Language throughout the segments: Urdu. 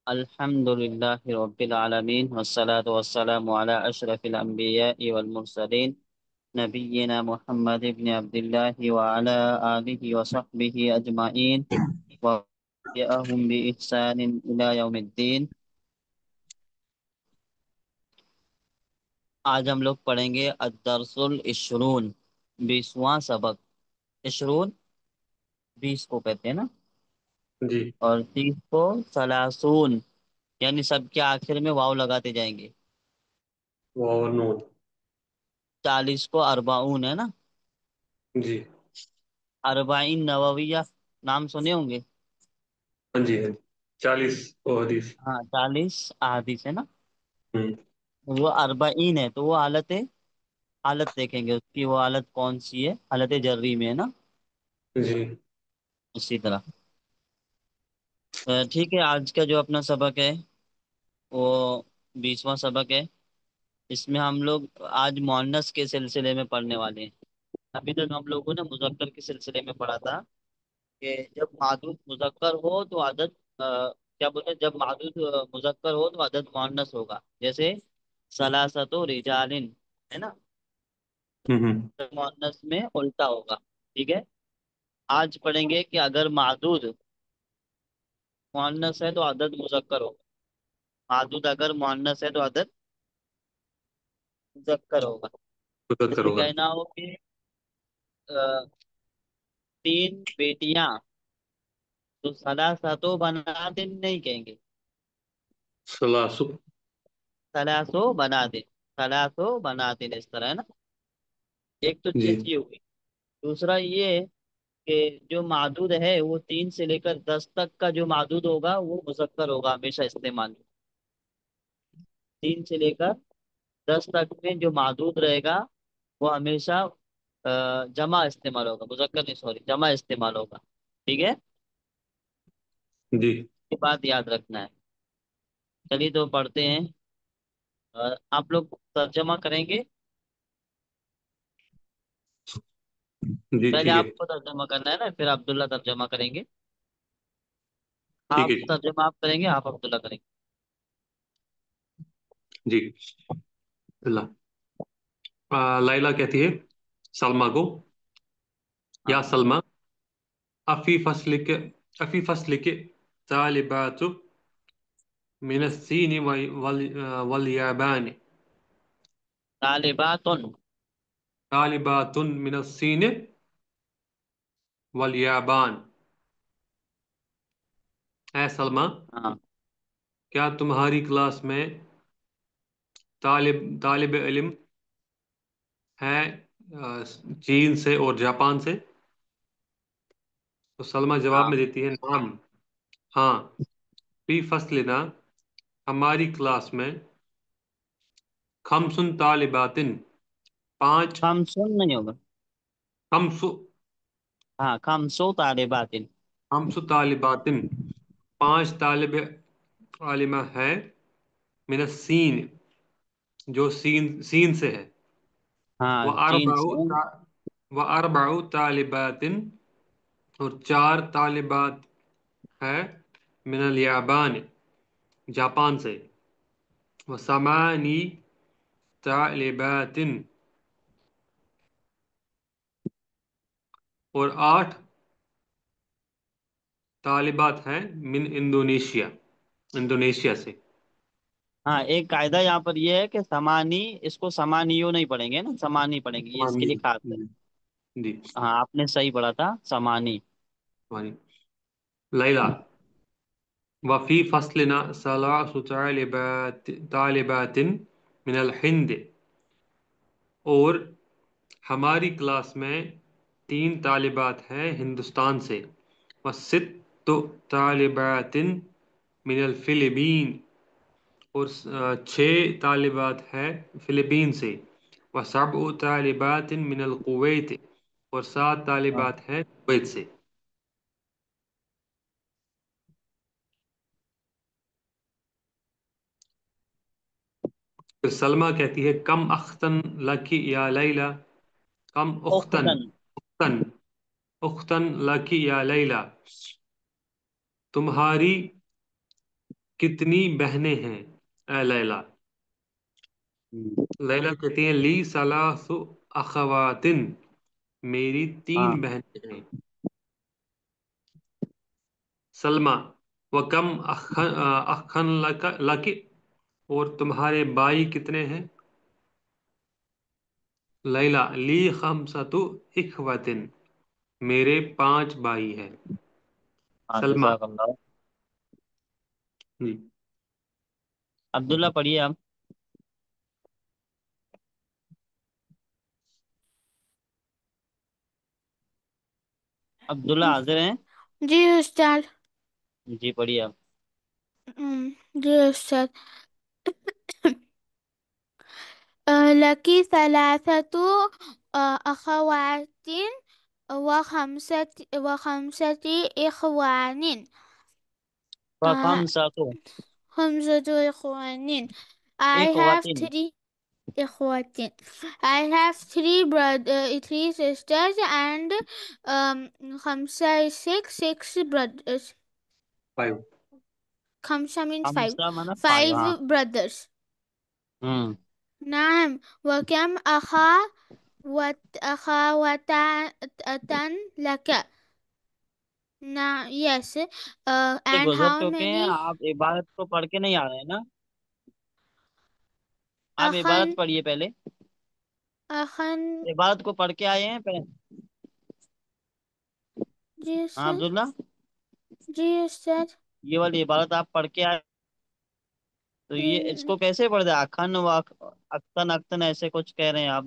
الحمد لله رب العالمين والصلاة والسلام على أشرف الأنبياء والمرسلين نبينا محمد بن عبد الله وعلى آله وصحبه أجمعين وتبعهم بإحسان إلى يوم الدين. آج ہم لوگ پڑھیں گے الدرس العشرون، 20واں سبق. عشرون 20 کو کہتے ہیں نا، جی اور 30 کو ثلاثون، یعنی سب کے آخر میں واو لگاتے جائیں گے. اور نون. 40 کو اربعون ہے نا، جی اربعین نوویہ نام سنے ہوں گے. ہاں جی ہاں جی 40 حدیث. ہاں 40 احادیث ہے نا. ہوں وہ اربعین ہے تو وہ حالت دیکھیں گے اس کی، وہ حالت کون سی ہے، حالت جری میں ہے نا. جی اسی طرح ٹھیک ہے. آج کا جو اپنا سبق ہے وہ 20واں سبق ہے. اس میں ہم لوگ آج مؤنث کے سلسلے میں پڑھنے والے ہیں. ابھی تک ہم لوگوں نے مذکر کے سلسلے میں پڑھا تھا کہ جب معدود مذکر ہو تو عدد کیا بولتے ہیں، جب معدود مذکر ہو تو عدد مؤنث ہوگا. جیسے سلاست و رجالن ہے نا، ہوں تو مؤنث میں الٹا ہوگا. ٹھیک ہے. آج پڑھیں گے کہ اگر معدود مؤنث ہے تو عدد مذکر ہوگا. معدود اگر مؤنث ہے تو عدد مذکر ہوگا. مذکر جیسے ہوگا. کہنا ہو کہ آ، 3 بیٹیاں، تو سلاستو بنات نہیں کہیں گے، سلاسو. سلاسو بنات. سلاسو بنات اس طرح ہے نا. ایک تو جی چیز یہ ہوگی. دوسرا یہ کہ جو معدود ہے وہ 3 سے لے کر 10 تک کا جو معدود ہوگا وہ مذکر ہوگا ہمیشہ استعمال. 3 سے لے کر 10 تک میں جو معدود رہے گا وہ ہمیشہ جمع استعمال ہوگا، مذکر نہیں، سوری، جمع استعمال ہوگا. ٹھیک ہے. جی یہ بات یاد رکھنا ہے. چلیے تو پڑھتے ہیں. آپ لوگ ترجمہ کریں گے. جی پہلے ٹھیک ہے. آپ کو ترجمہ کرنا ہے نا، پھر عبداللہ ترجمہ کریں گے. ٹھیک آپ ہے جی. ترجمہ آپ کریں گے، آپ عبداللہ کریں گے. جی اللہ. لائلہ کہتی ہے سلمہ کو، ہاں یا سلمہ، افی فصل کے طالبات من السین والیابان. طالبات. طالبات من السین والیابان. اے سلمہ، ہاں کیا تمہاری کلاس میں طالب علم ہے چین سے اور جاپان سے؟ تو سلمہ جواب ہاں میں دیتی ہے نعم، ہاں. فی فصلنا، ہماری کلاس میں، خمسن طالباتن، 5. خمسون نہیں ہوگا. خمس ہاں خمسو طالبات. خمس طالباتن، 5 طالب علمہ ہے، من السین، جو سین سے ہے. ہاں چین واربع سے. واربع طالبات، اور 4 طالبات ہے، من الیابان، جاپان سے. وثمانی طالبات، اور 8 طالبات ہیں، من انڈونیشیا سے. ہاں ایک قاعدہ یہاں پر یہ ہے کہ سمانی، اس کو سمانیو نہیں پڑھیں گے نا، سمانی پڑھیں گے، یہ اس کے لیے خاص ہے. جی ہاں آپ نے صحیح پڑھا تھا، سمانی. ہماری لیلہ، وفی فصلنا ثلاث طالبات من الہند، اور ہماری کلاس میں 3 طالبات ہیں ہندوستان سے. وست طالبات من الفلبین، اور 6 طالبات ہیں فلپین سے. وسبع طالبات من الکویت، اور 7 ہاں طالبات ہیں کویت سے. پھر سلمہ کہتی ہے کم اختن لکی یا لیلہ، کم اختن، اختن. اختن، اختن لکی یا لیلہ، تمہاری کتنی بہنیں ہیں اے لیلا؟ ہوں، لیلا کہتی ہیں لی ثلاث اخواتن، میری ہاں 3 بہنیں ہیں. سلما وکم اخن لک، اور تمہارے بھائی کتنے ہیں؟ لیلا لی خمسۃ اخواتن، میرے 5 بھائی ہیں. ہاں، سلما جزاک اللہ. جی. عبداللہ پڑھیے آپ. عبداللہ حاضر ہیں؟ جی استاد. جی پڑھیے آپ. جی استاد. لکی ثلاثة أخوات وخمسة إخوان. فخم ساتو 5 إخوان. I have اخواتین. 3 إخوات. I have three sisters and خمسة is six brothers. 5. خمسة means five. خمسہ مانا 5. Five ہاں. brothers. ہوں. نعم. وكم أخوة لك. نعم. Yes. سے And گزر how چکے ہیں many آپ، عبارت کو پڑھ کے نہیں آ رہے ہیں نا؟ آپ عبارت أخن پڑھیے پہلے. أخن عبارت کو پڑھ کے آئے ہیں پہلے. جی ہاں أستاذ. عبداللہ، جی أستاذ. یہ والی عبارت آپ پڑھ کے آئے تو یہ اس م- کو کیسے پڑھ دیں؟ اخن و اختن اختن ایسے کچھ کہہ رہے ہیں آپ.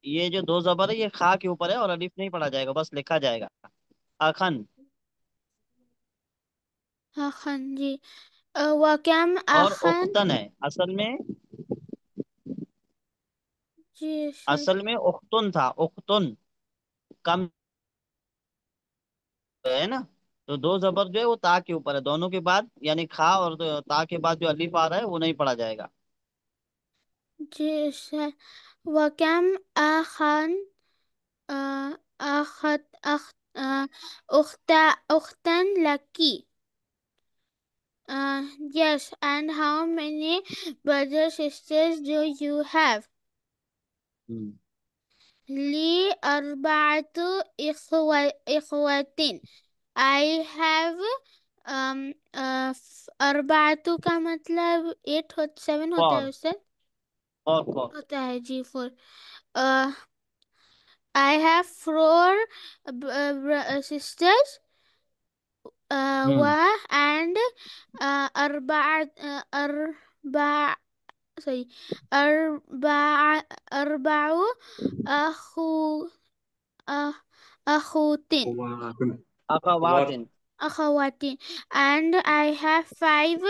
یہ جو 2 زبر ہے یہ خا کے اوپر ہے اور الف نہیں پڑھا جائے گا، بس لکھا جائے گا اخن. أخن جی. وكم اور أخن. اختن ہے اصل میں. جی أستاذ. اصل میں اختن تھا، اختن کم ہے نا. تو 2 زبر جو ہے وہ تا کے اوپر ہے، دونوں کے بعد یعنی کھا اور تا کے بعد جو الف آ رہا ہے وہ نہیں پڑھا جائے گا. جی أستاذ. وكم أخن أخت أخت أخت أختا لك. Yes. And how many brothers sisters do you have? ہوں. لي 4 إخوة. I have 4 کا مطلب 7 ہوتا ہے فور استاد. Four four. ہوتا ہے جی 4. I have 4 sisters. و ہوں. and أربع sorry أربع أخو أخ- أخوتين وات. اخواتن. أخوات. And I have 5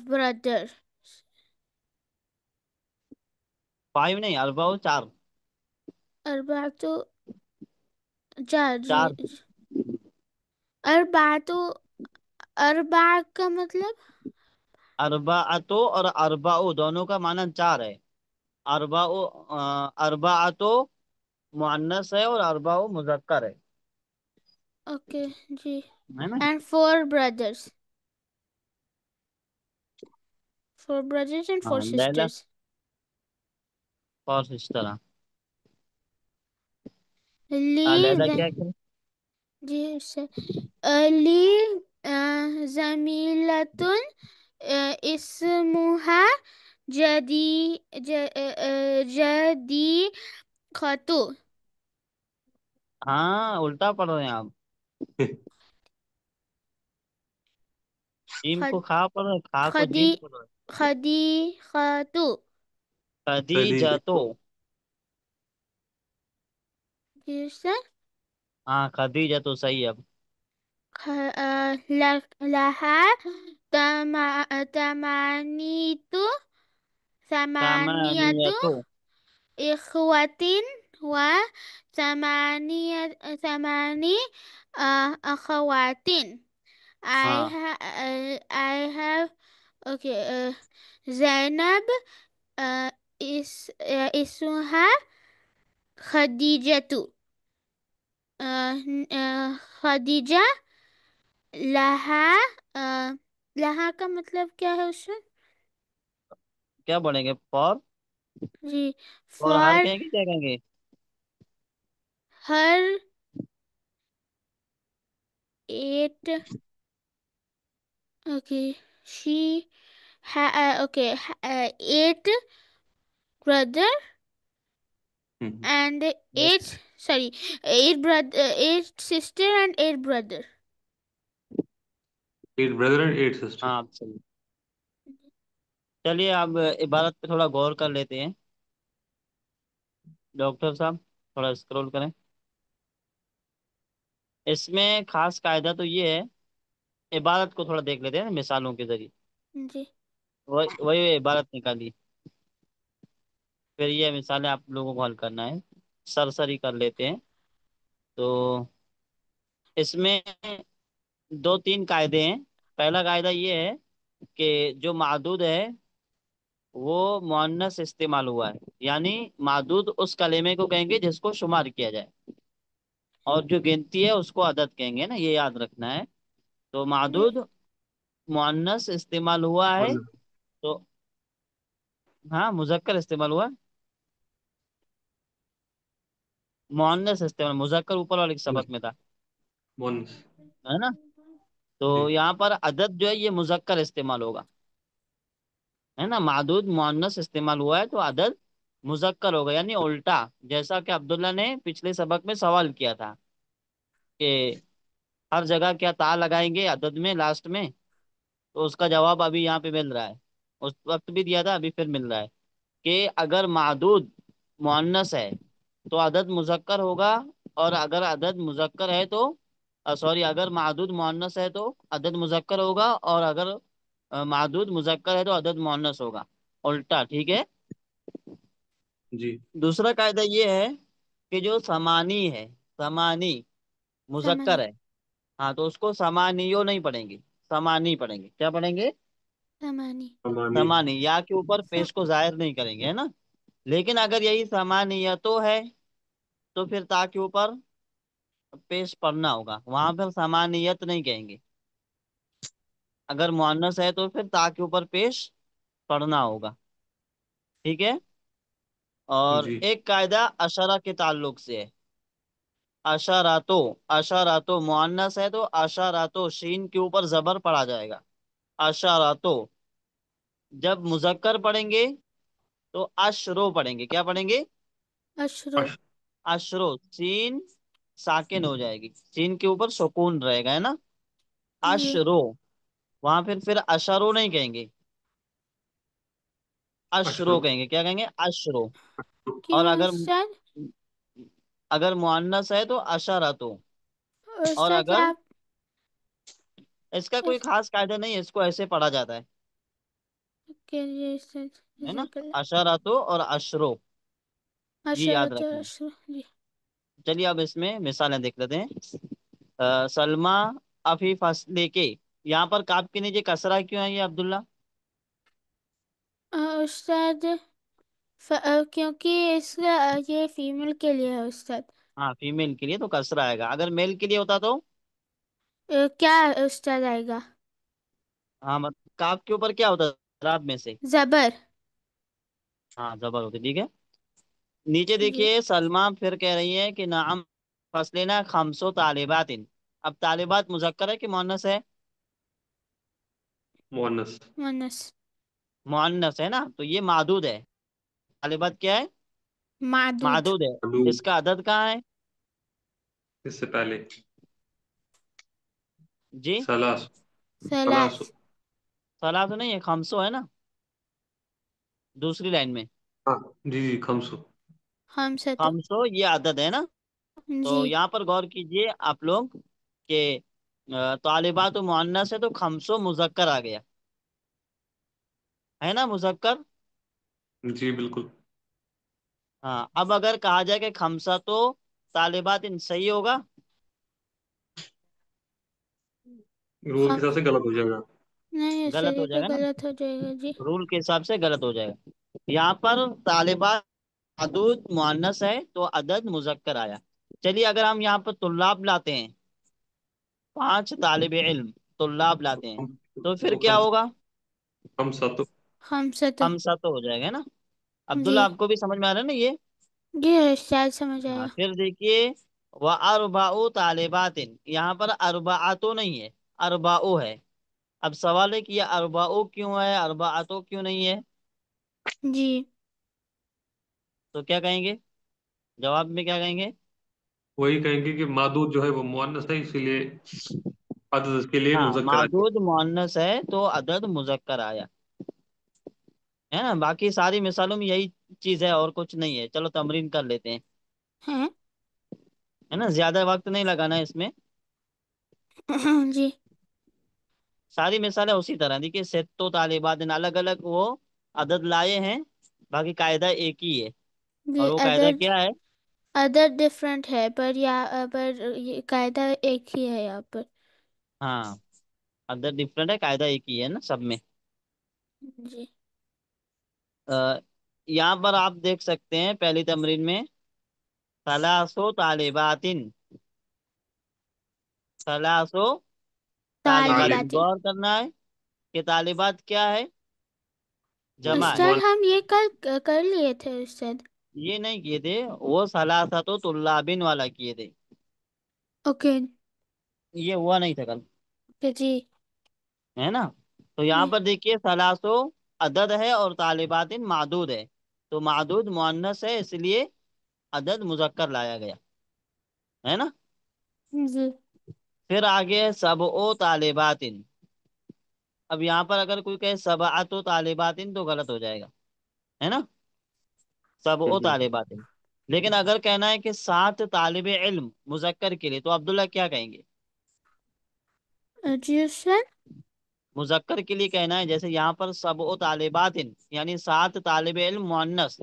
brothers. 5 نہیں، اربع 4. أربعة جار چار. جی. أربعة. أربع کا مطلب اربعتو اور اربعو دونوں کا معنی 4 ہے. اربعو اربعتو مؤنث ہے اور اربعو مذکر اوکے جی. ہے نا. And 4 brothers. 4 brothers and 4 ہاں لیلا sisters. اور اس طرح. ہاں لیلا لی کیا کرے؟ جی سے لی زمیلتن اسمها جدی خطو. ہاں الٹا پڑھ رہے ہیں آپ. جیم کو کھا پڑھ رہے ہیں، کھا کو خدی جیم پڑھ رہے ہیں. خدی خطو. خدیجہ. خدیجہ تو. جی سے ہاں خدیجہ تو صحیح ہے اب. لها تمانيت ثمانية ثمانیتو. إخوة ثماني أخوات. ہاں. I have okay. زينب اسمها خديجة. خدیجہ لہا لہا کا مطلب کیا ہے اس میں؟ کیا پڑھیں گے؟ فور جی اور ہر فار کہیں گے، کیا کہیں گے؟ ہر eight okay she okay eight brother and eight sorry eight sister and eight brother. 8 brother and 8 sister. ہاں صحیح. چلیے اب عبارت پہ تھوڑا غور کر لیتے ہیں. ڈاکٹر صاحب تھوڑا اسکرول کریں. اس میں خاص قاعدہ تو یہ ہے، عبارت کو تھوڑا دیکھ لیتے ہیں مثالوں کے ذریعے. جی وہی عبارت نکالی، پھر یہ مثالیں آپ لوگوں کو حل کرنا ہے. سرسری کر لیتے ہیں. تو اس میں دو تین قاعدے ہیں. پہلا قاعدہ یہ ہے کہ جو معدود ہے وہ مؤنث استعمال ہوا ہے، یعنی معدود اس کلمے کو کہیں گے جس کو شمار کیا جائے، اور جو گنتی ہے اس کو عدد کہیں گے نا، یہ یاد رکھنا ہے. تو جی معدود مؤنث استعمال ہوا ہے مؤنث. تو ہاں مذکر استعمال ہوا، مؤنث استعمال، مذکر اوپر والے کے سبق میں تھا، مؤنث. ہے نا. تو جی یہاں پر عدد جو ہے یہ مذکر استعمال ہوگا، ہے نا. معدود مؤنث استعمال ہوا ہے تو عدد مذکر ہوگا، یعنی الٹا، جیسا کہ عبداللہ نے پچھلے سبق میں سوال کیا تھا کہ ہر جگہ کیا تا لگائیں گے عدد میں لاسٹ میں. تو اس کا جواب ابھی یہاں پہ مل رہا ہے، اس وقت بھی دیا تھا، ابھی پھر مل رہا ہے کہ اگر معدود مؤنث ہے تو عدد مذکر ہوگا، اور اگر عدد مذکر ہے تو سوری اگر معدود مؤنث ہے تو عدد مذکر ہوگا، اور اگر معدود مذکر ہے تو عدد مؤنث ہوگا، الٹا. ٹھیک ہے. جی دوسرا قاعدہ یہ ہے کہ جو سمانی ہے، سمانی مذکر سمانی ہے، ہاں تو اس کو سمانیو نہیں پڑھیں گے، سمانی پڑھیں گے. کیا پڑھیں گے؟ سمانی سمانی. سمانی. یا کے اوپر سم پیش کو ظاہر نہیں کریں گے، ہے نا. لیکن اگر یہی سمانیتو ہے تو پھر تا کے اوپر پیش پڑھنا ہوگا، وہاں پھر سمانیت نہیں کہیں گے. اگر مؤنث ہے تو پھر تا کے اوپر پیش پڑھنا ہوگا. ٹھیک ہے. اور جی ایک قاعدہ اشارہ کے تعلق سے ہے. اشاراتو، اشاراتو مؤنث ہے تو اشاراتو شین کے اوپر زبر پڑا جائے گا. اشاراتو. جب مذکر پڑھیں گے تو اشرو پڑھیں گے. کیا پڑھیں گے؟ اشرو اش. اشرو. سین ساکن ہو جائے گی، سین کے اوپر سکون رہے گا، ہے نا. جی اشرو. وہاں پھر اشرو نہیں کہیں گے، اشرو اشرف. کہیں گے. کیا کہیں گے؟ اشرو. اور کیوں اگر استاد؟ اگر مؤنث ہے تو اشاراتو. اور استاد اگر آپ اس کا کوئی خاص قاعدہ نہیں ہے، اس کو ایسے پڑھا جاتا کے لیے استاد ہے نا. جزاک اللہ. اشاراتو اور اشرو، یہ یاد اشرت اور رکھنا ہے. اشرو جی. چلیے اب اس میں مثالیں دیکھ لیتے ہیں. سلما افی فصلے کے، یہاں پر کاف کے نیچے کسرہ کیوں ہے یہ عبداللہ؟ استاد کیونکہ اس کا یہ فیمیل کے لیے ہے استاد. ہاں فیمیل کے لیے تو کسرہ آئے گا، اگر میل کے لیے ہوتا تو کیا استاد آئے گا؟ ہاں کاف کے اوپر کیا ہوتا ہے رات میں سے؟ زبر. ہاں زبر ہوتی. ٹھیک ہے. نیچے جی دیکھیے سلما پھر کہہ رہی ہے کہ نعم فصلنا خمسو طالبات. اب طالبات مذکر ہے کہ مؤنث ہے؟ مؤنث. مونس مؤنث ہے نا، تو یہ معدود ہے. طالبات کیا ہے؟ معدود. معدود ہے. حدود. اس کا عدد کہاں ہے؟ اس سے پہلے جی سلاس. سلاس. سلاس. صلاح تو نہیں ہے، خمسو ہے نا دوسری لائن میں. ہاں جی جی خمسو. خمسۃ. خمسو یہ عدد ہے نا. تو جی یہاں پر غور کیجئے آپ لوگ کہ طالبات و مؤنث ہے تو خمسو مذکر آ گیا، ہے نا مذکر. جی بالکل. ہاں اب اگر کہا جائے کہ خمسہ تو طالبات ان صحیح ہوگا؟ رول کے خم حساب سے غلط ہو جائے گا. نہیں اس غلط ہو طریقے جائے گا نا، غلط ہو جائے گا جی. رول کے حساب سے غلط ہو جائے گا. یہاں پر طالبات عدود مؤنث ہے تو عدد مذکر آیا. چلیے اگر ہم یہاں پر طلاب لاتے ہیں، 5 طالب علم طلاب لاتے ہیں، تو پھر تو کیا ہوگا؟ خمسہ تو خمسة. خمسہ تو ہو جائے گا نا؟ عبداللہ جی آپ کو بھی سمجھ میں آ رہا ہے نا یہ؟ جی استاد سمجھ ہاں آیا. پھر دیکھیے، وہ اربعو طالبات، یہاں پر اربعاتو نہیں ہے، اربعو ہے. اب سوال ہے کہ یہ اربعو کیوں ہے، اربعاتو کیوں نہیں ہے؟ جی تو کیا کہیں گے جواب میں، کیا کہیں گے؟ وہی کہیں گے کہ مادود جو ہے وہ مؤنث ہے، اسی لیے عدد اس کے لیے ہاں مذکر آ گیا. معدود مؤنث ہے تو عدد مذکر آیا ہے نا. باقی ساری مثالوں میں یہی چیز ہے اور کچھ نہیں ہے. چلو تمرین کر لیتے ہیں، ہیں. ہے نا، زیادہ وقت نہیں لگانا ہے اس میں. جی ساری مثالیں اسی طرح دی کہ ستو طالبات الگ الگ وہ عدد لائے ہیں، باقی قاعدہ ایک ہی ہے. جی اور وہ قاعدہ عدد، کیا ہے؟ عدد ڈفرینٹ ہے پر پر یہ قاعدہ ایک ہی ہے یہاں پر. ہاں عدد ڈفرنٹ ہے، قاعدہ ایک ہی ہے نا سب میں. جی یہاں پر آپ دیکھ سکتے ہیں پہلی تمرین میں ثلاثو طالبات، ثلاثو طالبات، طالب طالبات. غور کرنا ہے کہ طالبات کیا ہے؟ جمع ہے. استاد ہم یہ کل کر لیے تھے استاد. یہ نہیں کیے تھے، وہ ثلاثتو طلابن والا کیے تھے، اوکے. یہ ہوا نہیں تھا کل، اوکے جی. ہے نا. تو یہاں جی پر دیکھیے ثلاثو عدد ہے اور طالبات معدود ہے، تو معدود مؤنث ہے اس لیے عدد مذکر لایا گیا، ہے نا. جی پھر آگے سبعو طالبات. اب یہاں پر اگر کوئی کہے سبعۃ طالبات تو غلط ہو جائے گا، ہے نا، سبعو طالبات. لیکن اگر کہنا ہے کہ 7 طالب علم مذکر کے لیے، تو عبداللہ کیا کہیں گے؟ جی استاد. مذکر کے لیے کہنا ہے، جیسے یہاں پر سبعو طالبات یعنی 7 طالب علم مؤنث.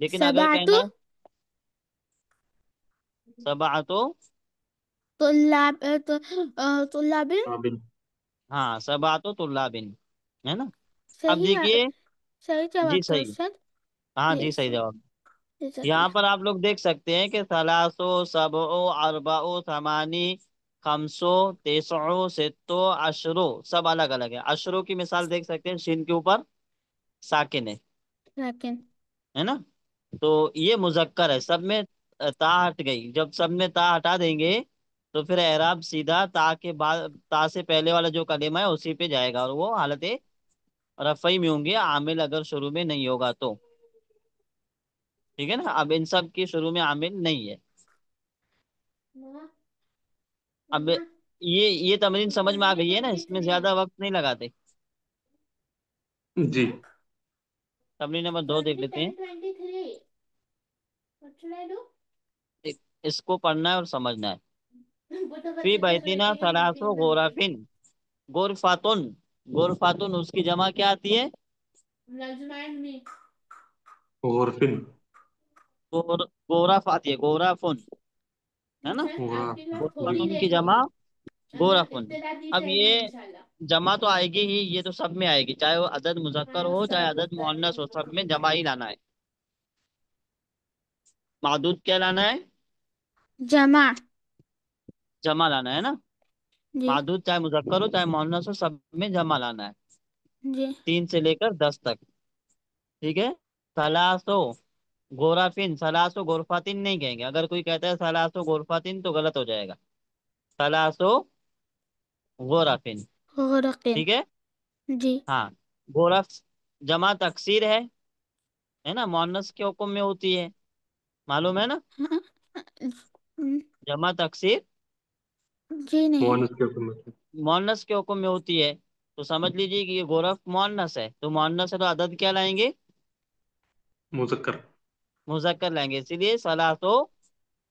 لیکن اگر سبعت کہنا ہے سبعتو، طلاب طلاب. قابل. ہاں سبعتو طلابن، ہے نا. اب صحیح دیکھیے، صحیح جی جواب تھا صحیح، استاد. ہاں جی جی صحیح استاد جواب. جزاک یہاں اللہ. پر آپ لوگ دیکھ سکتے ہیں کہ ثلاثو سبعو اربعو ثمانی خمسو تیسعو ستو عشرو سب الگ الگ ہے. عشروں کی مثال دیکھ سکتے ہیں، شین کے اوپر ساکن لیکن ہے نا. تو یہ مذکر ہے، سب میں تا ہٹ گئی. جب سب میں تا ہٹا دیں گے تو پھر اعراب سیدھا تا کے بعد، تا سے پہلے والا جو کلمہ ہے اسی پہ جائے گا، اور وہ حالت رفعی میں ہوں گے، عامل اگر شروع میں نہیں ہوگا تو. ٹھیک ہے نا. اب ان سب کی شروع میں عامل نہیں ہے. اب یہ تمرین سمجھ میں آ گئی ہے نا، اس میں زیادہ وقت نہیں لگاتے. جی تمرین نمبر 2 دیکھ لیتے ہیں. 2023. What should I do? اس کو پڑھنا ہے اور سمجھنا ہے. وہ تو فی بچے تو بیتنا بیٹھے ہیں ثلاث میٹنگ میں میرے. غرفن، غرفاتن، غرفاتن اس کی جمع کیا آتی ہے؟ نظمائن میں. غرفن. غرف آتی ہے، غرفن، ہے نا. انشاءاللہ آج کے بعد تھوڑی غرفتن کی لیٹ جمع ہوگی. اللہ غرفن. ابتدا دی اب جائے گی یہ انشاءاللہ. جمع تو آئے گی ہی، یہ تو سب میں آئے گی، چاہے وہ عدد مذکر ہاں ہو چاہے استاد عدد استاد مؤنث ہو، سب میں جمع ہی لانا ہے. معدود کیا لانا ہے؟ جمع. جمع لانا ہے نا. جی معدود چاہے مذکر ہو چاہے مؤنث ہو، سب میں جمع لانا ہے، جی 3 سے لے کر 10 تک. ٹھیک ہے. سلاسو غرفن، سلاسو غرفاتن نہیں کہیں گے. اگر کوئی کہتا ہے سلاسو غرفاتن تو غلط ہو جائے گا. سلاسو غرفن. غرقن. ٹھیک ہے. جی ہاں غرف جمع تکسیر ہے نا، مؤنث کے حکم میں ہوتی ہے، معلوم ہے نا. جمع تکسیر جی نہیں. مؤنث کے حکم میں. مؤنث کے حکم میں ہوتی ہے. تو سمجھ لیجیے کہ یہ غرف مؤنث ہے، تو مؤنث ہے تو عدد کیا لائیں گے؟ مذکر. مذکر لائیں گے، اسی لیے سلاسو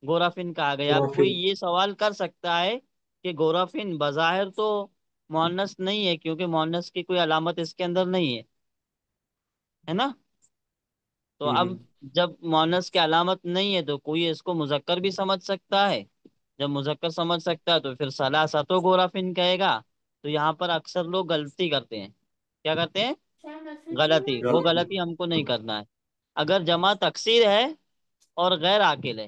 غرفن کہا گیا. اب کوئی غرفن. یہ سوال کر سکتا ہے کہ غرفن بظاہر تو مؤنث نہیں ہے، کیونکہ مؤنث کی کوئی علامت اس کے اندر نہیں ہے نا. تو اب جب مؤنث کی علامت نہیں ہے تو کوئی اس کو مذکر بھی سمجھ سکتا ہے. جب مذکر سمجھ سکتا ہے تو پھر ثلاثتو غرفن کہے گا. تو یہاں پر اکثر لوگ غلطی کرتے ہیں. کیا کرتے ہیں؟ غلطی. وہ غلطی. غلطی ہم کو نہیں کرنا ہے. اگر جمع تکسیر ہے اور غیر عاقل ہے،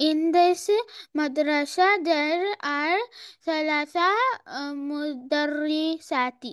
In this madrasa there are thalatha mudarrisati,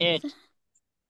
8, 8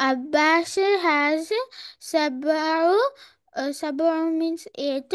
Abbas has sab'u sab'u means eight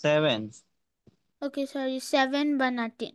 7। Okay, sorry, 7 banatin.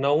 9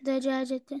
Dajajatin.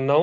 9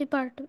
Department.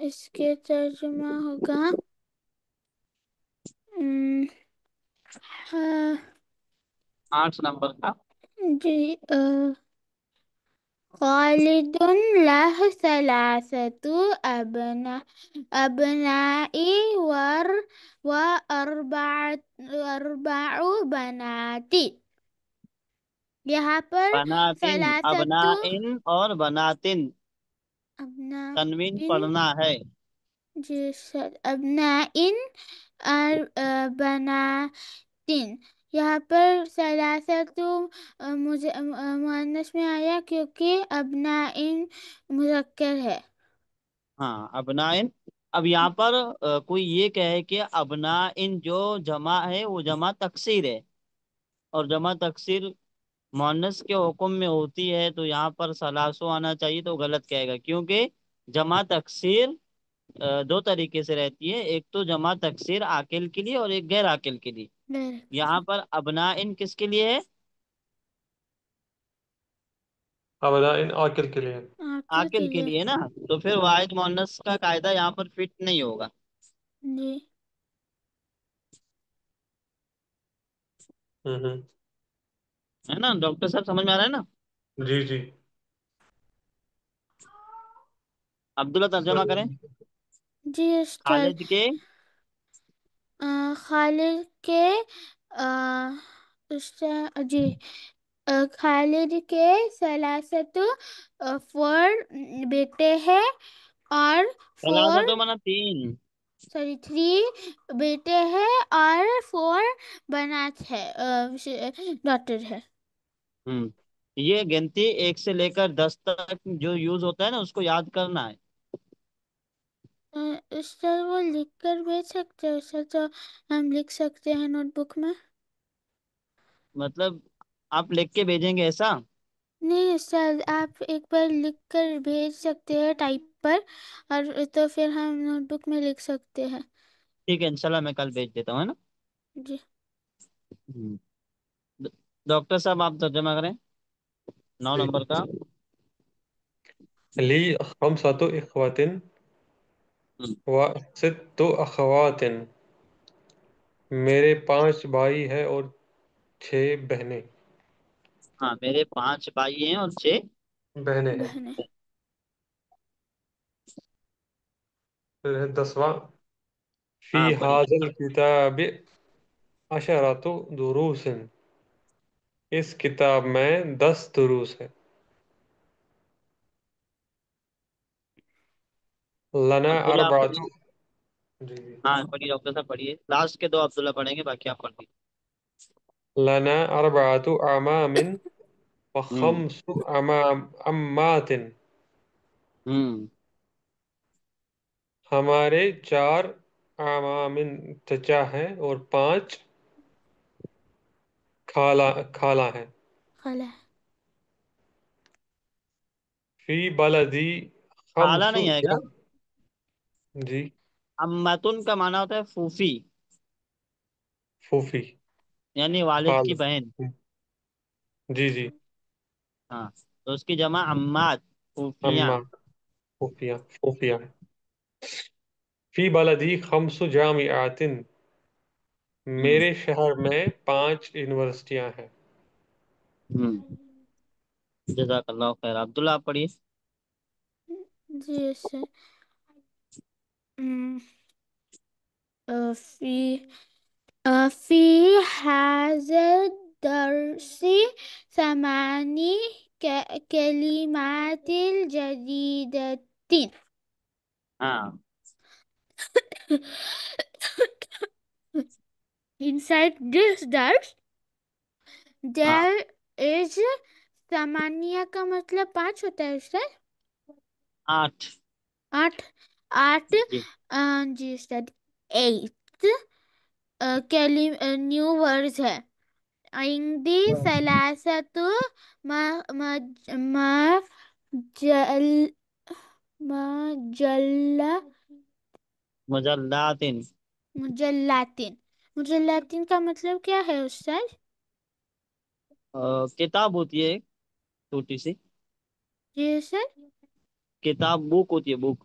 اس کے ترجمہ ہوگا ام، ہاں، 8 نمبر کا. جی خالد له ثلاثة أبناء وأربع بنات. یہاں پر بناتن، ثلاثة ابنائن اور بناتن، أبناء تنوین پڑھنا ہے. جی سر أبناء اور بناتن. یہاں پر ثلاثت مجھے مؤنث میں آیا کیونکہ ابنائن مذکر ہے. ہاں ابنائن. اب یہاں پر کوئی یہ کہے کہ ابنائن جو جمع ہے وہ جمع تکسیر ہے، اور جمع تکسیر مؤنث کے حکم میں ہوتی ہے، تو یہاں پر ثلاثو آنا چاہیے، تو غلط کہے گا، کیونکہ جمع تکسیر دو طریقے سے رہتی ہے. ایک تو جمع تکسیر عاقل کے لیے اور ایک غیر عاقل کے لیے. یہاں پر ابنائن کس کے لیے ہے؟ ابناء عاقل کے لیے. عاقل کے عاقل کے لیے. لیے نا، تو پھر واحد مؤنث کا قاعدہ یہاں پر فٹ نہیں ہوگا. جی ہوں. ہے نا ڈاکٹر صاحب، سمجھ میں آ رہا ہے نا؟ جی جی. عبداللہ ترجمہ کریں. جی استاد. خالد کے خالد کے جی خالد کے ثلاثت فور بیٹے ہیں اور فور ثلاثہ مانا 3. تھری بیٹے ہیں اور فور بنات ہے ڈاٹر ہے. ہوں یہ گنتی 1 سے لے کر 10 تک جو یوز ہوتا ہے نا، اس کو یاد کرنا ہے. اس طرح وہ لکھ کر بھیج سکتے ہیں، اسے تو ہم لکھ سکتے ہیں نوٹ بک میں. مطلب آپ لکھ کے بھیجیں گے ایسا؟ نہیں سر، آپ ایک بار لکھ کر بھیج سکتے ہیں ٹائپ پر، اور تو پھر ہم نوٹ بک میں لکھ سکتے ہیں. ٹھیک ہے، انشاءاللہ میں کل بھیج دیتا ہوں، ہے نا. جی ہوں. ڈاکٹر صاحب آپ ترجمہ کریں 9 جی. نمبر کا. لی خمسۃ اخوات ہوں. و ست اخوات. میرے 5 بھائی ہیں اور 6 بہنیں. ہاں میرے 5 بھائی ہیں اور 6 بہنیں ہیں. بہنیں. پھر ہے 10واں. فی ہاں پڑھی. ھذا الکتاب عشرۃ دروس. اس کتاب میں 10 دروس ہیں. لنا عبداللہ آپ اربعۃ. پڑھیے. جی جی. ہاں پڑھیے ڈاکٹر صاحب پڑھیے، لاسٹ کے 2 عبداللہ پڑھیں گے، باقی آپ پڑھ لیجیے. لنا اربعۃ اعمام ہوں. وخمس عمات. ہوں. ہمارے 4 اعمام چچا ہیں اور 5 خالہ ہیں. خالہ. فی بلدی خالہ خمس. نہیں آئے گا. جی. امتن کا معنی ہوتا ہے پھوفی، پھوفی. یعنی والد خال. کی بہن. جی جی. ہاں تو اس کی جمع امات، پھوفیاں. اما. پھوفیاں. پھوفیاں. فی بلدی خمس جامعات. ہوں. میرے شہر میں 5 یونیورسٹیاں ہیں. ہوں. جزاک اللہ خیر. عبداللہ آپ پڑھیے. جی سر. فی فی هذا الدرس ثمانی کلمات جدیدة. ہاں. Inside this dust ہاں there is ثمانیہ کا مطلب 5 ہوتا ہے سر. 8. 8. 8 جی. جی سر. 8 نیو ورڈز ہے. عندي ثلاثة مجل مجلة مجلات. مجلاتین. مجلاتین کا مطلب کیا ہے استاد؟ کتاب ہوتی ہے ایک چھوٹی سی. جی سر. کتاب بک ہوتی ہے، بک.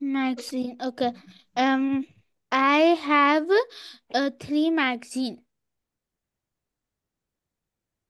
Magazine. Okay. I have three magazine.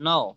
9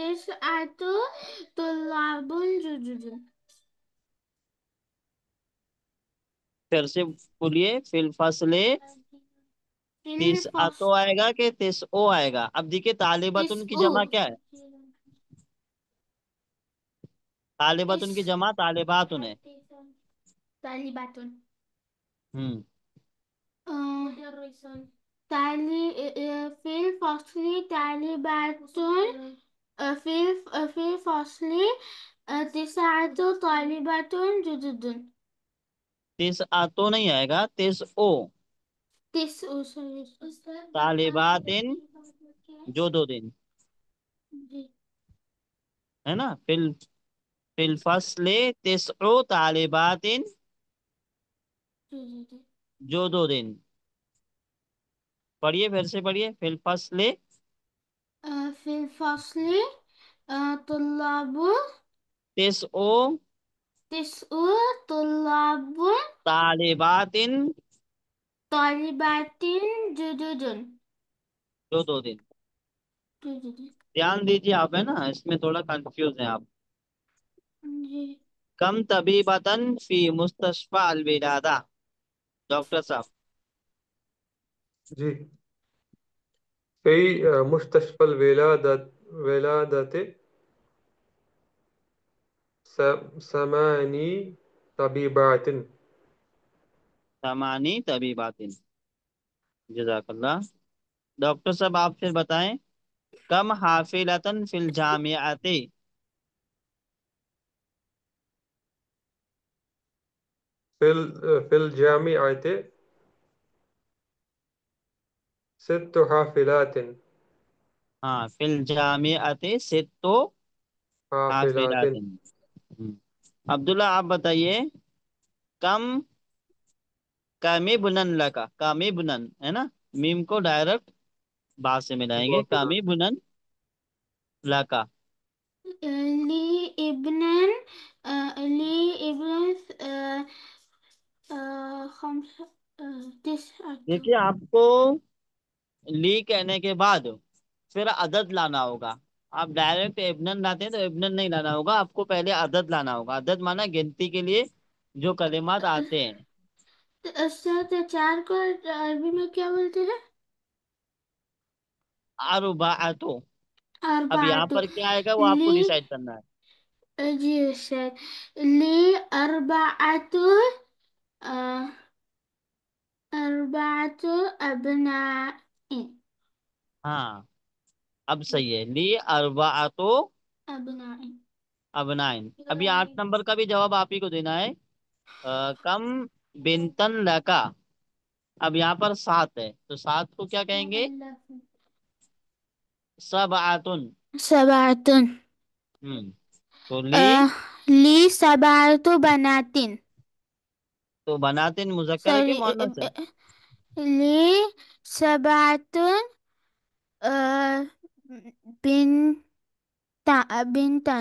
تسعة طلاب جدد. پھر سے بولیے، فی الفصل في تیس آتو الفصل آئے گا کہ تیس او آئے گا؟ اب دیکھیے طالباتن کی تسع جمع کیا ہے؟ طالباتن کی جمع طالباتن ہے۔ طالبات. ہوں مدرسون. في الفصل طالبات. في الفصل تسعة طالبات جدد. تیس آتو نہیں آئے گا، تیس او تسع. سوري أستاذ طالبات طالبات. جو 2 دن جی ہے نا، فی الفصل تسع طالبات جی جی جی. جو 2 دن۔ پڑھیے، پھر سے پڑھیے، فی الفصل في الفصل طلاب. تسع تسع طلاب طالبات طالبات جدد. جو 2 دن۔ جدد. دھیان دیجیے، آپ ہے نا اس میں تھوڑا کنفیوز ہیں آپ۔ جی. کم طبیبتن فی مستشفى الولادہ، ڈاکٹر صاحب۔ جی، في مستشفى الولادة ثماني طبيبات. 8 طبیبات، جزاک اللہ۔ ڈاکٹر صاحب آپ پھر بتائیں، کم حافلتن فی الجامعات، في الجامعة 6 حافلات. ہاں فی الجامعات 6 حافلات. حافلات۔ عبداللہ آپ بتائیے، کم کامی بنن لکا، کامی بنن ہے نا، میم کو ڈائریکٹ با سے ملائیں گے، کامی بنن لکا۔ لي ابن. لي ابن خمسة. تسعة. دیکھیے آپ کو لی کہنے کے بعد پھر عدد لانا ہوگا۔ آپ ڈائریکٹ ابنن لاتے ہیں تو ابنن نہیں لانا ہوگا، آپ کو پہلے عدد لانا ہوگا۔ عدد مانا گنتی کے لیے جو کلمات آتے ہیں۔ استاذ 4 کو عربی میں کیا بولتے ہیں؟ اربعتو، اب یہاں أربعة. پر کیا آئے گا وہ آپ کو لي. ڈیسائیڈ کرنا ہے۔ جی استاذ. لي أربعة. آه، أربعة أبناء. ہاں اب صحیح ہے، لی اربعتو أبناء. ابنائن۔ ابھی 8 نمبر کا بھی جواب آپ ہی کو دینا ہے۔ کم بنتن لکا، اب یہاں پر 7 ہے تو 7 کو کیا کہیں گے؟ مؤلف. سبعتن۔ سبعة. تو لی، لي سبعة بنات. تو بناتن مذکر ہے کہ سوري. مؤنث ہے؟ لي سبعة آه، بنت. بنتا.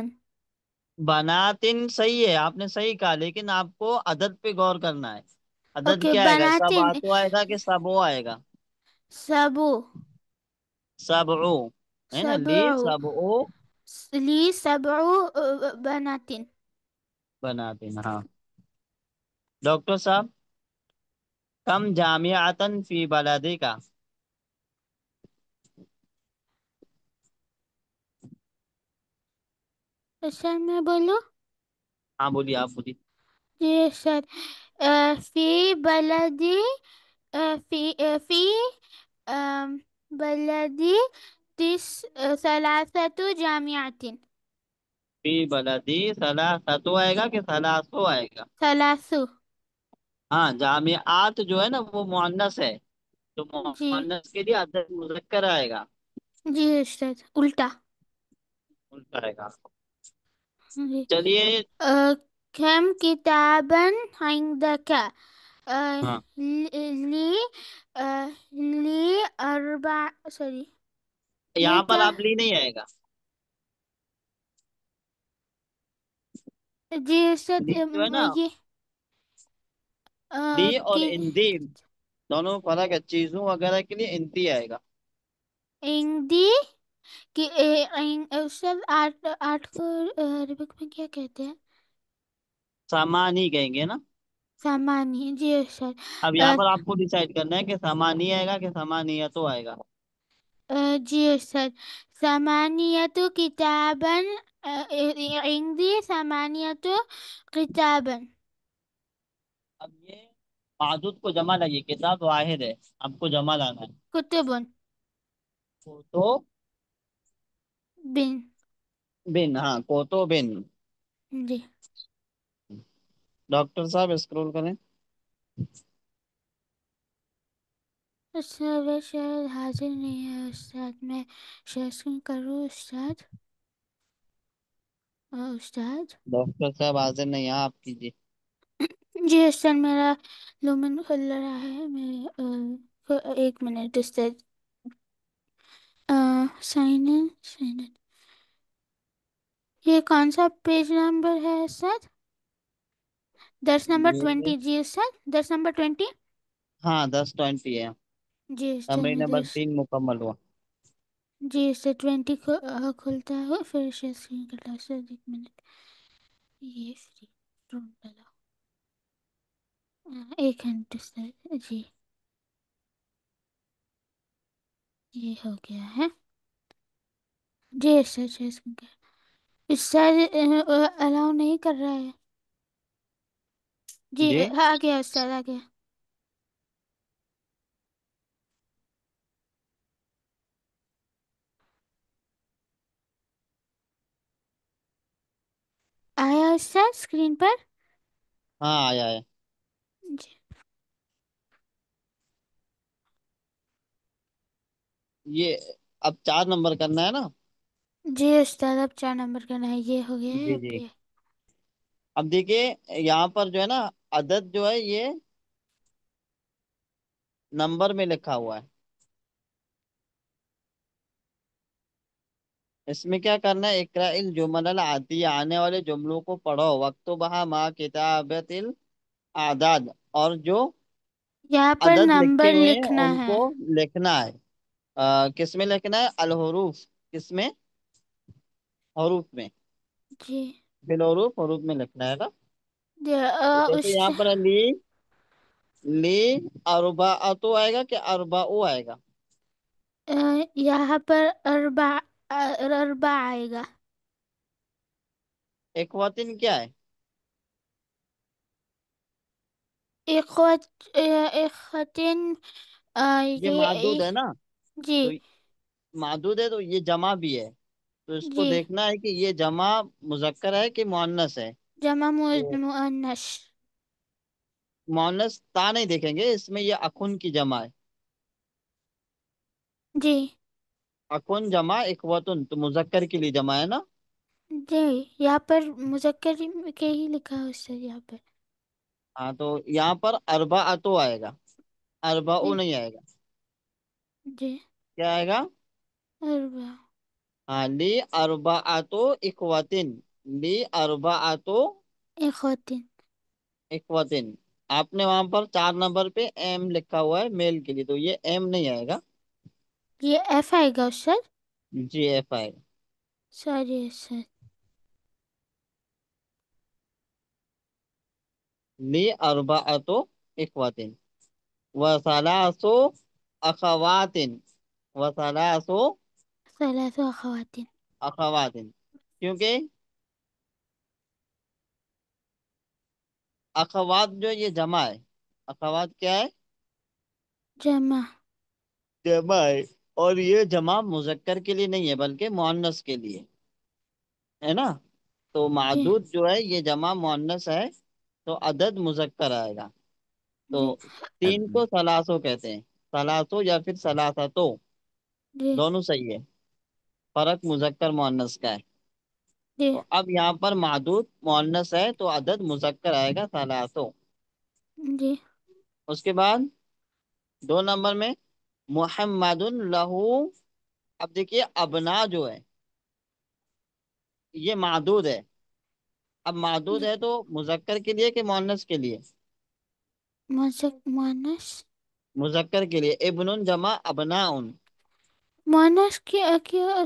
بناتن صحیح ہے، آپ نے صحیح کہا، لیکن آپ کو عدد پہ غور کرنا ہے۔ عدد اوكي کیا آئے گا؟ بنات. سب آتو آئے گا کہ سبو آئے گا؟ سبو. سبعو ہے نا، لی سبع. سبعو لي سبع بنات. بناتن۔ ہاں ڈاکٹر صاحب، کم جامعتن فی بلدی کا؟ سر میں بولوں؟ ہاں بولیے، آپ بولیے۔ جی سر. في بلدي. في بلدي 3 جامعات. فی بلدی ثلاثتو آئے گا کہ ثلاثو آئے گا؟ 3. ہاں جامعات جو ہے نا وہ مؤنث ہے، تو جی مؤنث کے لیے عدد مذکر آئے گا، جی استاذ الٹا. الٹا آئے گا۔ جی. چلیے۔ كم كتابا عندك؟ ہاں لي. لي 4. سوري. یہاں یہ پر کیا؟ اب لی نہیں آئے گا، جی استاذ لی جو ہے نا، یہ لی اور کہ اندی دونوں فرق ہے، چیزوں وغیرہ کے لیے انتی آئے گا۔ عندي کہ استاد آٹھ آٹھ کو عربک میں کیا کہتے ہیں؟ سامانی کہیں گے نا. سامانی. جی استاد. اب یہاں پر آپ کو ڈیسائیڈ کرنا ہے کہ سامانی آئے گا کہ سامانیہ تو آئے گا. جی استاد. ثمانیة کتابا عندي ثمانیة کتابا. اب یہ معدود کو جمع لگی، کتاب واحد ہے، آپ کو جمع لانا ہے. کتب. تو بن. بن، ہاں کوتو بن. جی ڈاکٹر صاحب اسکرول کریں. استاد وہ شاید حاضر نہیں ہے استاد. میں شیئر اسکرین کروں استاد؟ استاد. ڈاکٹر صاحب حاضر نہیں ہیں، آپ کیجیے. جی استاد میرا لومن کھل رہا ہے. میں ایک منٹ استاد. Sign in sign in. یہ کون سا پیج نمبر ہے استاد؟ درس نمبر یہ 20. جی استاد درس نمبر 20. ہاں 10:20 ہے. جی استاد تمرین میں نمبر درس. 3 مکمل ہوا. جی استاد 20 کھلتا ہے پھر شیئر اسکرین کرتا ہے استاد. ایک منٹ. یہ فری ڈھونڈ ڈالا. ایک منٹ استاد. جی یہ ہو گیا ہے. جی استاد شیئر اسکرین کر. استاد الاؤ نہیں کر رہا ہے. جی جی آ گیا استاد آ گیا. آیا استاد اسکرین پر. ہاں آیا ہے. جی یہ اب 4 نمبر کرنا ہے نا. جی استاد اب 4 نمبر کا ہے. یہ ہو گیا ہے جی اب جی. یہ. اب دیکھیے یہاں پر جو ہے نا عدد جو ہے یہ نمبر میں لکھا ہوا ہے. اس میں کیا کرنا ہے، اقرا الجمل العادیہ، آنے والے جملوں کو پڑھو، وقت بہا ما کتابت الاعداد، اور جو یہاں پر عدد لکھے نمبر ہوئے ہیں لکھنا ان ہے. کو لکھنا ہے. کس میں لکھنا ہے؟ الحروف. کس میں؟ حروف میں. جی بالحروف حروف میں لکھنا ہے نا. تو جیسے اس یہاں پر لی اربعۃ آئے گا کہ اربعو آئے گا؟ یہاں پر اربع آئے گا. اخواتین کیا ہے؟ اخوت اخوتین. یہ معدود ہے نا. جی تو معدود ہے تو یہ جمع بھی ہے. تو اس کو جی دیکھنا ہے کہ یہ جمع مذکر ہے کہ مؤنث ہے. جمع تو مؤنث. مؤنث تا نہیں دیکھیں گے، اس میں یہ اخن کی جمع ہے. جی اخن جمع اخوتن تو مذکر کے لیے جمع ہے نا. جی یہاں پر مذکر کے ہی لکھا ہے اس سے یہاں پر. ہاں تو یہاں پر اربعۃ آئے گا، اربعو جی نہیں آئے گا. جی کیا آئے گا؟ اربع. ہاں لی اربعۃ اخواتن، لی اربعۃ اخوتین. اخواتن. آپ نے وہاں پر 4 نمبر پہ ایم لکھا ہوا ہے میل کے لیے، تو یہ ایم نہیں آئے گا. یہ ایف آئے گا استاد. جی ایف آئے گا. سوری استاد. لی اربعۃ اخواتن وثلاث اخوات، وثلاث ثلاث اخوات. اخوات. کیونکہ اخوات جو یہ جمع ہے، اخوات کیا ہے؟ جمع. جمع ہے. اور یہ جمع مذکر کے لیے نہیں ہے بلکہ مؤنث کے لیے ہے نا. تو جی معدود جو ہے یہ جمع مؤنث ہے، تو عدد مذکر آئے گا. تو جی 3 کو ثلاثوں کہتے ہیں، ثلاثوں یا پھر ثلاثتوں، جی دونوں صحیح ہے. فرق مذکر مؤنث کا ہے. جی تو اب یہاں پر معدود مؤنث ہے تو عدد مذکر آئے گا ثلاثوں. جی اس کے بعد 2 نمبر میں محمد لہو. اب دیکھیے ابنا جو ہے یہ معدود ہے. اب معدود جی ہے تو مذکر کے لیے کہ مؤنث کے لیے؟ مؤنث. مذکر کے لیے. ابن جمع ابناء. مونس کی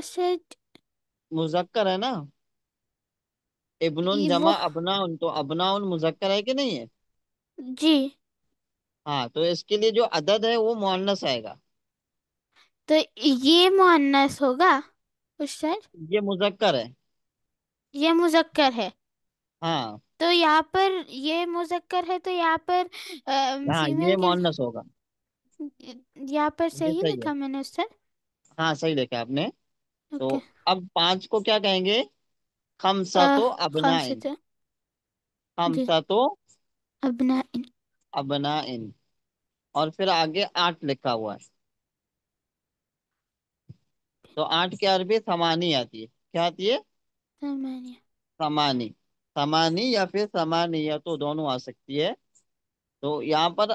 سے مذکر ہے نا، ابن وہ، جمع ابنا، تو ابنا مذکر ہے کہ نہیں ہے؟ جی، ہاں، تو اس کے لیے جو عدد ہے وہ مؤنث آئے گا، تو یہ مؤنث ہوگا استاد؟ یہ مذکر ہے. یہ مذکر ہے، ہاں تو یہاں پر یہ مذکر ہے، تو یہاں پر ہاں، فیمیل یہ کے، مؤنث ہوگا. یہاں پر یہ صحیح صحیح ہے. لکھا میں نے استاد؟ ہاں صحیح دیکھا آپ نے. تو اوکے. اب 5 کو کیا کہیں گے؟ خمسہ تو ابنائن. خمسة. جی، خمسہ تو ابناء. ابنائن. اور پھر آگے 8 لکھا ہوا ہے. تو 8 کی عربی ثمانی آتی ہے. کیا آتی ہے؟ ثمانية. ثمانی. ثمانی یا پھر ثمانیہ تو دونوں آ سکتی ہے. تو یہاں پر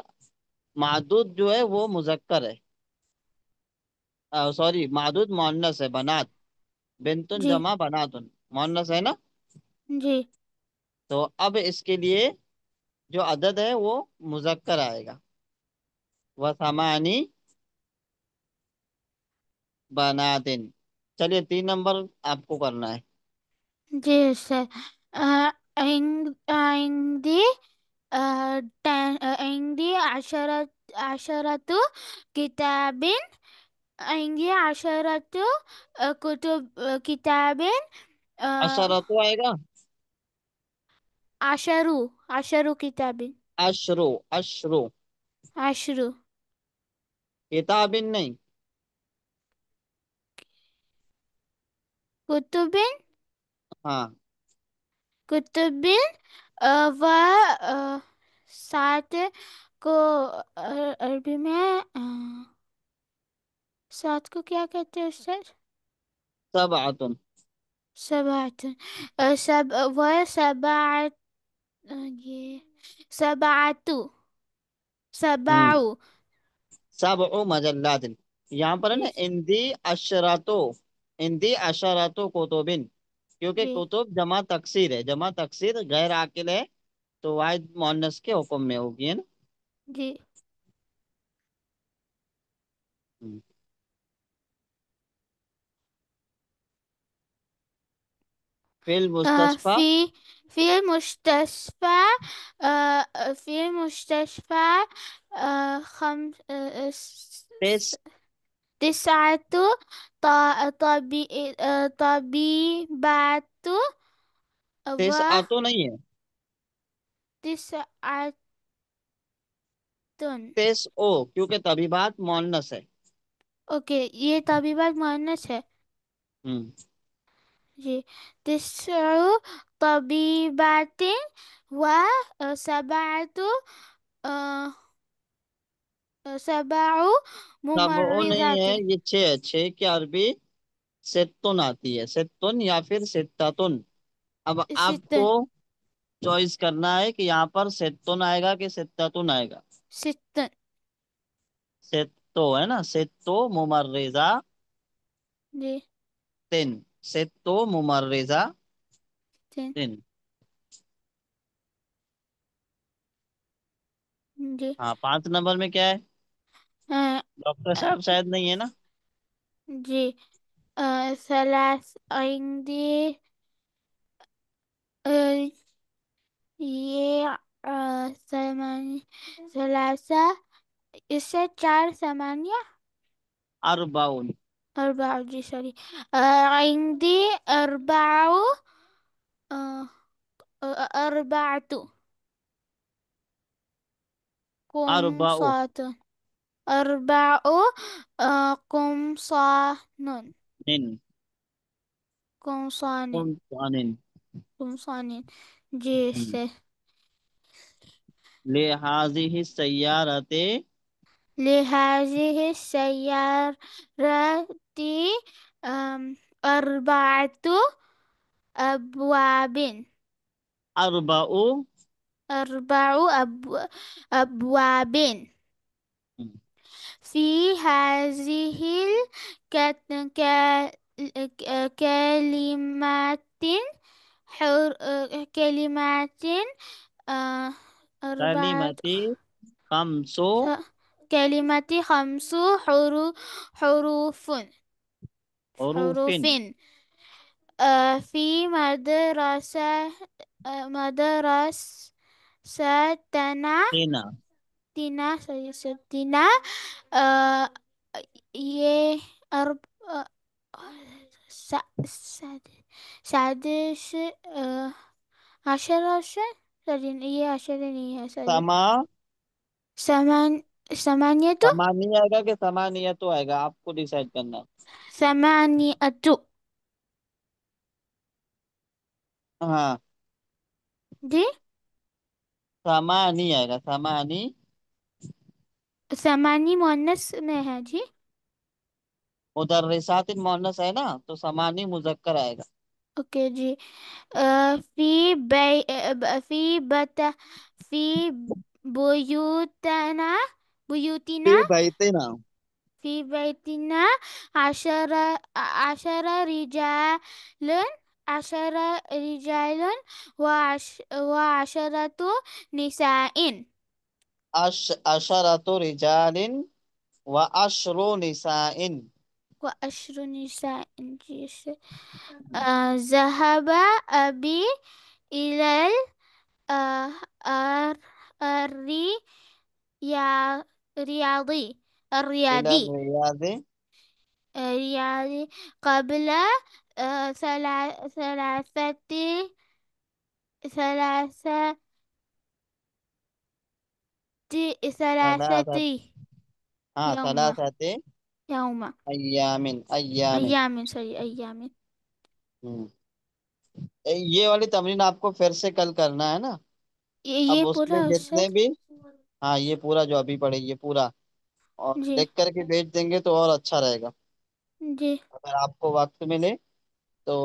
معدود جو ہے وہ مذکر ہے، سوری، معدود مؤنث ہے، بنات. بنتن جی، جمع بناتن مؤنث ہے نا. جی. تو اب اس کے لیے جو عدد ہے وہ مذکر آئے گا. وہ ثمانی بناتن. چلیے 3 نمبر آپ کو کرنا ہے. جی سر. عندي عندي عشرة كتاب. عندي عشرة كتب كتاب. آه، اشرتو آئے گا. عشر كتاب. اشرو. اشرو. 10 کتاب نہیں. كتب. ہاں. كتب. و 7 کو عربی میں 7 کو کیا کہتے ہیں سر؟ سبعتن. سبعة. سبعة. یہ سبعة. ہوں. سبع. سبع مجلات. یہاں پر ہے نا جی، اندی اشراتو. اندی اشراتو کتبن. کیونکہ جی، کتب جمع تکسیر ہے، جمع تکسیر غیر عاقل ہے، تو واحد مؤنث کے حکم میں ہوگی، ہے نا. جی. ہوں. فی المستشفى. في المستشفى. في المستشفى. خمس 9 طبيبات. و تسعتو نہیں ہے، 9. تیس او، کیونکہ طبیبات مؤنث ہے. اوکے، یہ طبیبات مؤنث ہے. ہوں. جی. 9 طبيبات. و 7 7 سبعو نہیں ممرضات. ہے، یہ 6 ہے. 6 کی عربی ستن آتی ہے، ستن یا پھر ستاتن. اب آپ 6. کو چوائس کرنا ہے کہ یہاں پر ستن آئے گا کہ ستاتن آئے گا. 6. ستو ہے نا، ستو ممرزہ جی. تن. ستو ممرزہ 10. تن. جی. ہاں 5 نمبر میں کیا ہے؟ آ، ڈاکٹر صاحب شاید نہیں ہے نا. جی. عندي یہ 3. اس سے 4 ثمانیہ. اربعون. 4. جی سوری. عندي 4 4 اربعو. قمصان. 4 قمصان. نن. قمصان. قمصان. قمصان. جی سے. لهذه السيارة لهذه السيارة 4 أبواب. أربع. 4 أبواب. في هذه الكلمات كلمات. آه، 4 كلمة خمس. كلمات 5 حروف. حروف. حروف. في مدرسة مدرستنا تینا. تنا آه، یہ أرب سادس سادس عشر سورry یہ عشر نہیں ہے سورry سما. ثمان ثمانية سمانی آئے گا کہ سمانیہ تو آئے گا، آپ کو ڈیسائیڈ کرنا ہے. ثمانية ہاں، جی سمانی آئے گا، سمانی. ثمانی مؤنث میں ہے جی. مدرسات مؤنث ہے نا، تو سمانی مذکر آئے گا. اوکے جی. فی فی فی بیوتنا فی بیوتنا بیتنا. فی بیتنا عشر رجال عشر رجال وعشرة نساء عشرۃ رجال و عشر نساء. وعشر نساء جی سے ذهب أبي إلى الرياضي الى الرياضي الریاض. الرياضي قبل ثلاثة ثلاثة ثلاثت. ہاں، يوم ثلاثت يوم ایام. ایام. أيام سوري أيام. ہوں. یہ والی تمرین آپ کو پھر سے کل کرنا ہے نا. یہ اب اس پورا میں استاد جتنے بھی، ہاں یہ پورا جو ابھی پڑھے یہ پورا، اور جی لکھ کر کے بھیج دیں گے تو اور اچھا رہے گا. جی اگر آپ کو وقت ملے تو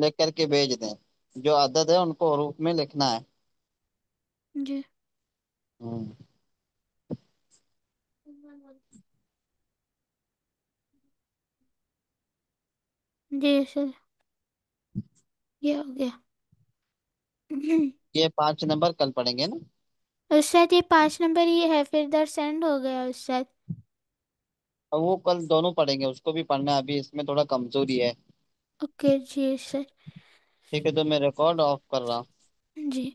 لکھ کر کے بھیج دیں. جو عدد ہے ان کو حروف میں لکھنا ہے. جی ہوں. جی سر یہ ہو گیا. یہ 5 نمبر کل پڑھیں گے نا. استاد یہ 5 نمبر ہی ہے پھر در سینڈ ہو گیا استاد. اور وہ کل دونوں پڑھیں گے، اس کو بھی پڑھنا ہے، ابھی اس میں تھوڑا کمزوری ہے. اوکے جی سر. ٹھیک ہے، تو میں ریکارڈ آف کر رہا ہوں. جی